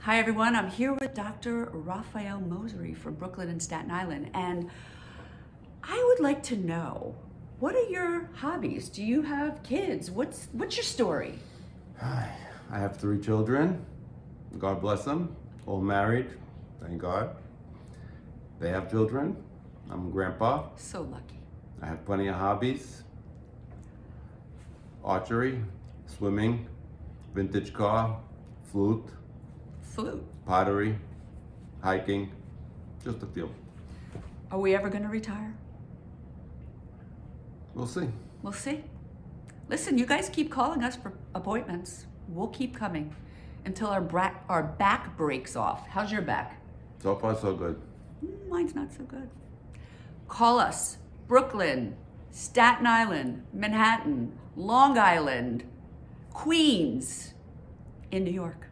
Hi everyone, I'm here with Dr. Raphael Mosery from Brooklyn and Staten Island, and I would like to know, what are your hobbies? Do you have kids? What's your story? Hi, I have 3 children. God bless them. All married, thank God. They have children. I'm a grandpa. So lucky. I have plenty of hobbies. Archery, swimming, vintage car, flute, Flute. pottery, hiking, just a few. Are we ever going to retire? We'll see. We'll see. Listen, you guys keep calling us for appointments. We'll keep coming until our back breaks off. How's your back? So far, so good. Mine's not so good. Call us. Brooklyn, Staten Island, Manhattan, Long Island, Queens, in New York.